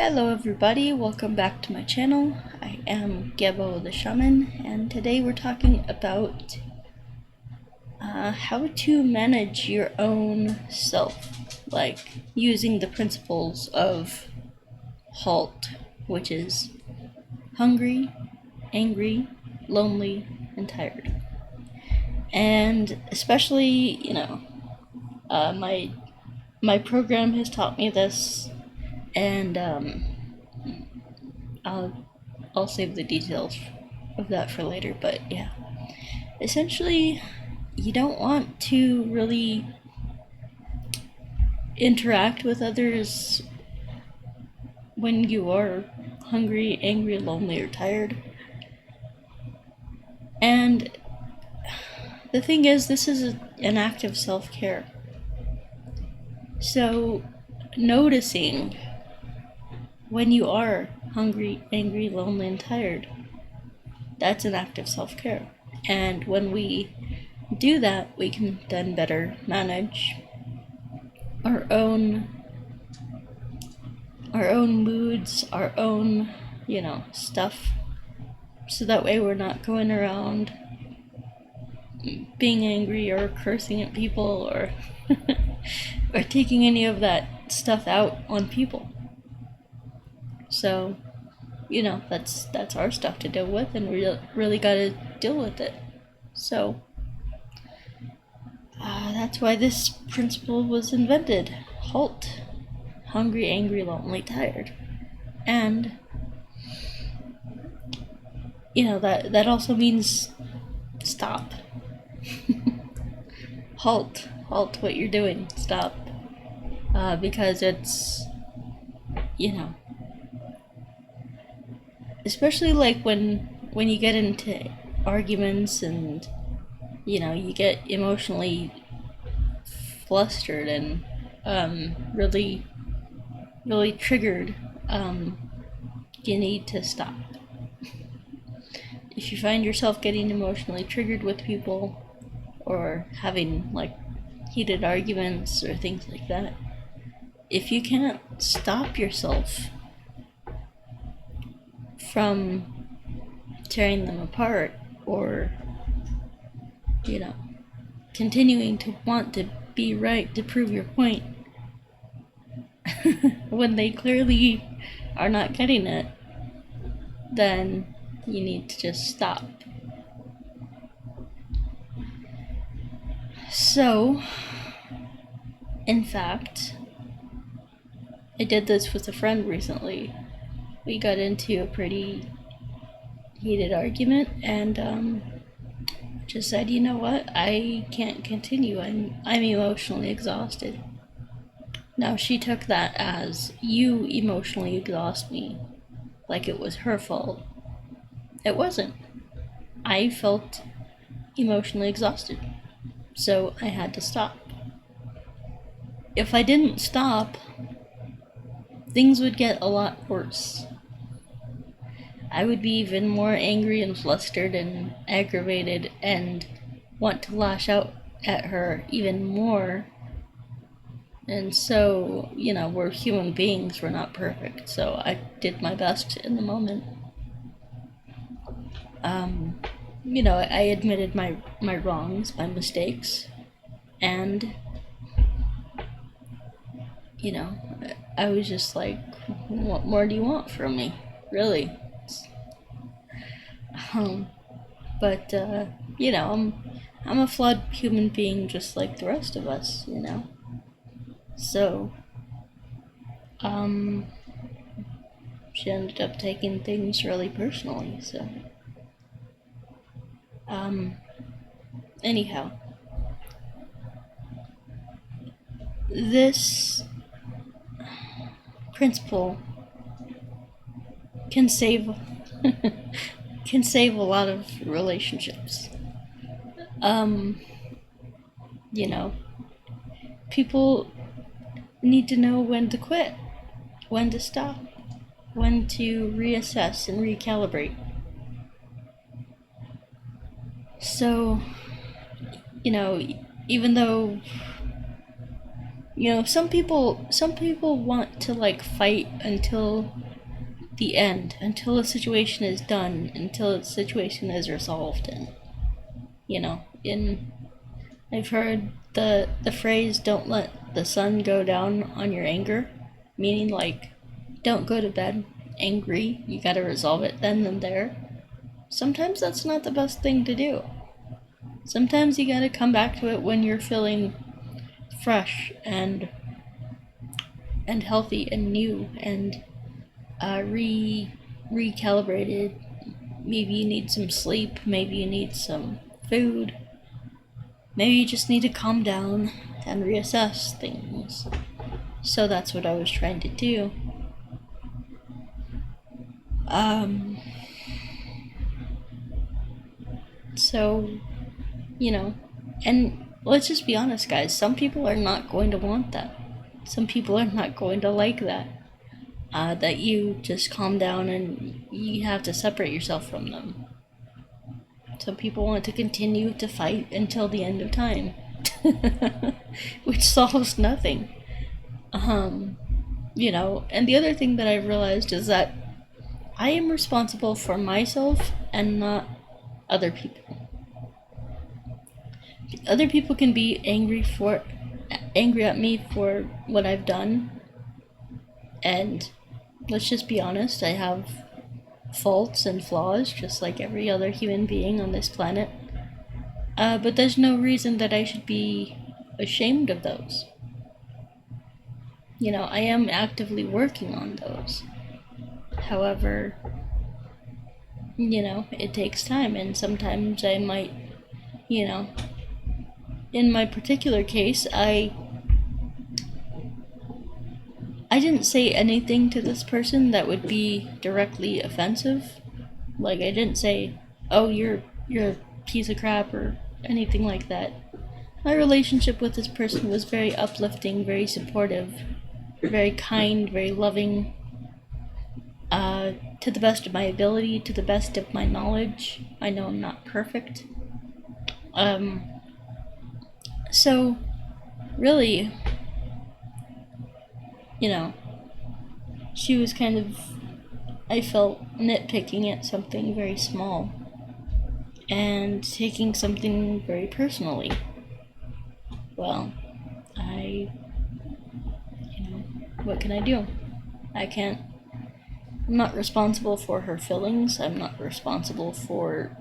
Hello everybody, welcome back to my channel. I am Gebo the Shaman, and today we're talking about how to manage your own self, like using the principles of HALT, which is hungry, angry, lonely, and tired. And especially, my program has taught me this, and I'll save the details of that for later, but yeah. Essentially, you don't want to really interact with others when you are hungry, angry, lonely, or tired. And the thing is, this is an act of self-care. So, noticing when you are hungry, angry, lonely, and tired, that's an act of self-care. And when we do that, we can then better manage our own moods, our own, stuff. So that way we're not going around being angry or cursing at people or or taking any of that stuff out on people. So, that's our stuff to deal with, and we really gotta deal with it. So, that's why this principle was invented. HALT. Hungry, angry, lonely, tired. And, that also means stop. HALT what you're doing. Stop. Because it's, especially like when you get into arguments and you get emotionally flustered and really triggered, you need to stop. If you find yourself getting emotionally triggered with people or having like heated arguments or things like that, if you can't stop yourself from tearing them apart or continuing to want to be right to prove your point when they clearly are not getting it, then you need to just stop. So, in fact, I did this with a friend recently. We got into a pretty heated argument, and just said, you know what, I can't continue. I'm emotionally exhausted. Now, she took that as, you emotionally exhaust me, like it was her fault. It wasn't. I felt emotionally exhausted, so I had to stop. If I didn't stop, things would get a lot worse. I would be even more angry and flustered and aggravated and want to lash out at her even more. And so, we're human beings, we're not perfect, so I did my best in the moment. I admitted my wrongs, my mistakes, and, I was just like, what more do you want from me? Really? But I'm a flawed human being just like the rest of us, So, she ended up taking things really personally, so. Anyhow. This principle can save a lot of relationships. People need to know when to quit, when to stop, when to reassess and recalibrate. So, even though some people want to like fight until the end, until a situation is done, until a situation is resolved. And I've heard the phrase, "Don't let the sun go down on your anger," meaning like, don't go to bed angry. You gotta resolve it then and there. Sometimes that's not the best thing to do. Sometimes you gotta come back to it when you're feeling fresh and healthy and new and recalibrated. Maybe you need some sleep. Maybe you need some food. Maybe you just need to calm down and reassess things. So that's what I was trying to do. So, and let's just be honest, guys, some people are not going to want that. Some people are not going to like that. That you just calm down and you have to separate yourself from them. Some people want to continue to fight until the end of time, which solves nothing. And the other thing that I've realized is that I am responsible for myself and not other people. Other people can be angry at me for what I've done, and let's just be honest, I have faults and flaws just like every other human being on this planet. But there's no reason that I should be ashamed of those. I am actively working on those. However, it takes time, and sometimes I might, in my particular case, I didn't say anything to this person that would be directly offensive. Like, I didn't say, "Oh, you're a piece of crap," or anything like that. My relationship with this person was very uplifting, very supportive, very kind, very loving, to the best of my ability, to the best of my knowledge. I know I'm not perfect. So, really, she was kind of, I felt, nitpicking at something very small and taking something very personally. Well, what can I do? I'm not responsible for her feelings. I'm not responsible for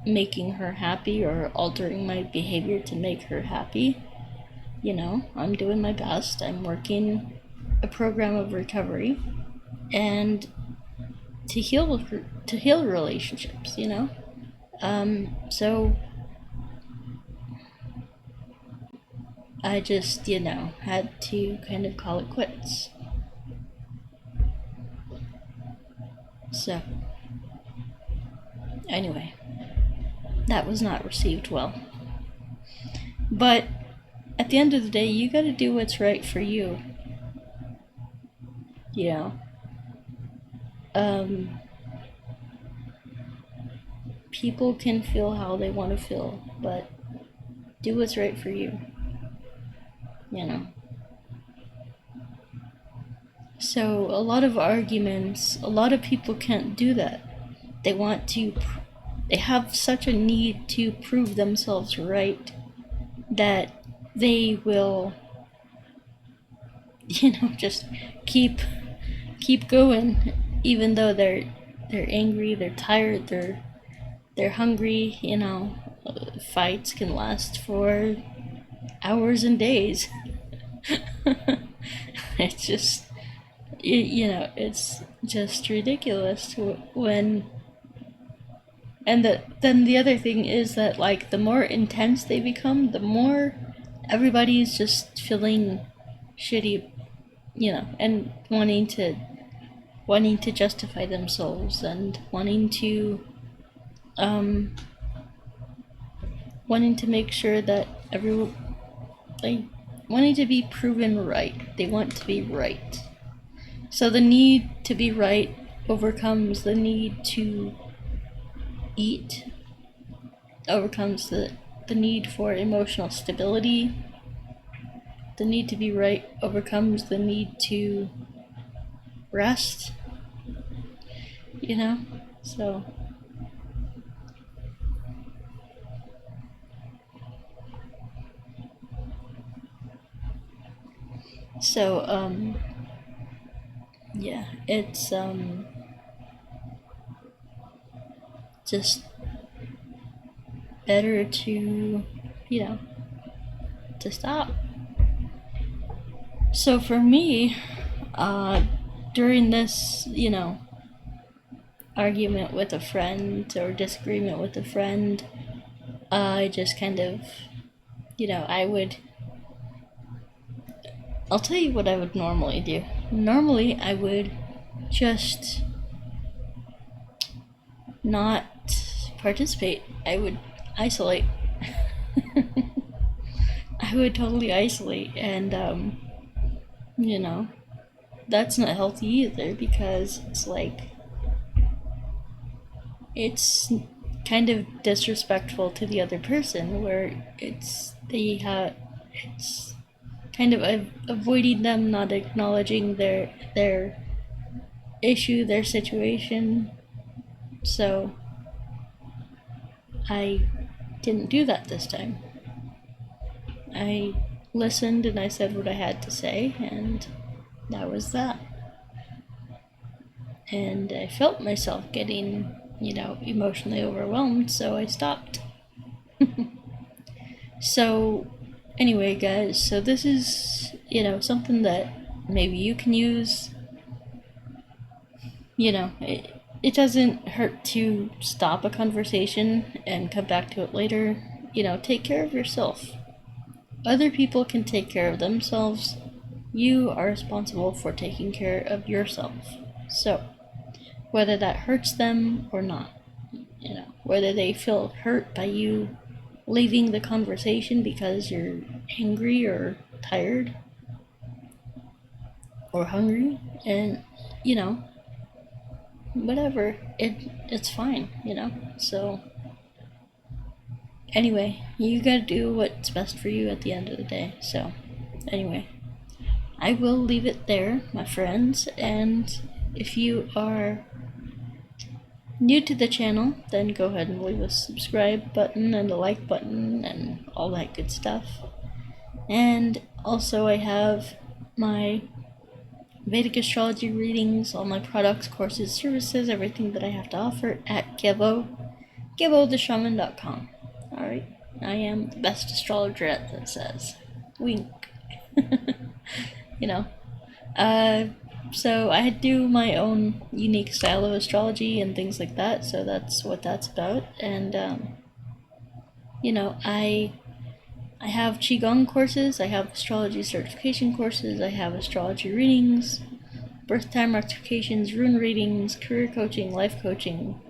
making her happy or altering my behavior to make her happy. I'm doing my best. I'm working a program of recovery and to heal relationships, so I just, had to kind of call it quits. So, anyway, that was not received well. But at the end of the day, you gotta do what's right for you. People can feel how they want to feel, but do what's right for you. So a lot of arguments, a lot of people can't do that. They have such a need to prove themselves right that they will, just keep going, even though they're angry, they're tired, they're hungry. Fights can last for hours and days. It's just, it's just ridiculous when. And then the other thing is that, like, the more intense they become, the more everybody's just feeling shitty, and wanting to justify themselves and wanting to make sure that wanting to be proven right. They want to be right. So the need to be right overcomes the need to eat, overcomes the need for emotional stability, the need to be right overcomes the need to rest, you know? So yeah, it's just better to, to stop. So for me, during this, argument with a friend or disagreement with a friend, I just kind of, I'll tell you what I would normally do. Normally, I would just not participate. I would isolate. I would totally isolate, and that's not healthy either, because it's like, it's kind of disrespectful to the other person, where it's kind of avoiding them, not acknowledging their issue, their situation. So I didn't do that this time. I listened and I said what I had to say, and that was that. And I felt myself getting, emotionally overwhelmed, so I stopped. So anyway, guys, so this is, something that maybe you can use. It doesn't hurt to stop a conversation and come back to it later. Take care of yourself. Other people can take care of themselves. You are responsible for taking care of yourself. So, whether that hurts them or not, whether they feel hurt by you leaving the conversation because you're angry or tired or hungry, and, whatever, it's fine, So, anyway, you gotta do what's best for you at the end of the day. So, anyway, I will leave it there, my friends, and if you are new to the channel, then go ahead and leave a subscribe button and a like button and all that good stuff. And also, I have my Vedic astrology readings, all my products, courses, services, everything that I have to offer at givetheshaman.com. Alright, I am the best astrologer, as it says. Wink. So I do my own unique style of astrology and things like that, so that's what that's about. And, I have Qigong courses, I have astrology certification courses, I have astrology readings, birth time rectifications, rune readings, career coaching, life coaching,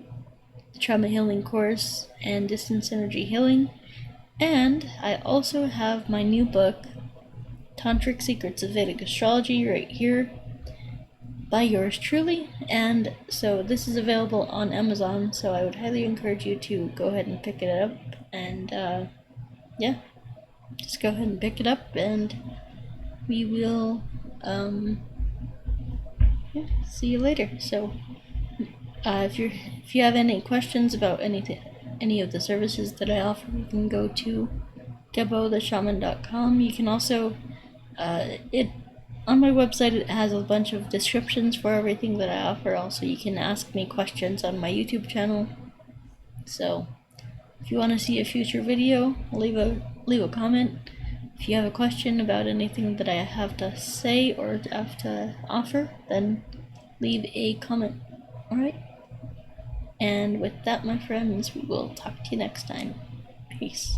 the trauma healing course, and distance energy healing. And I also have my new book, Tantric Secrets of Vedic Astrology, right here by yours truly. And so this is available on Amazon, so I would highly encourage you to go ahead and pick it up. And yeah, just go ahead and pick it up, and we will see you later. So if you have any questions about any of the services that I offer, you can go to givetheshaman.com. You can also on my website, it has a bunch of descriptions for everything that I offer. Also, you can ask me questions on my YouTube channel. So if you want to see a future video, leave a comment. If you have a question about anything that I have to say or have to offer, then leave a comment. Alright? And with that, my friends, we will talk to you next time. Peace.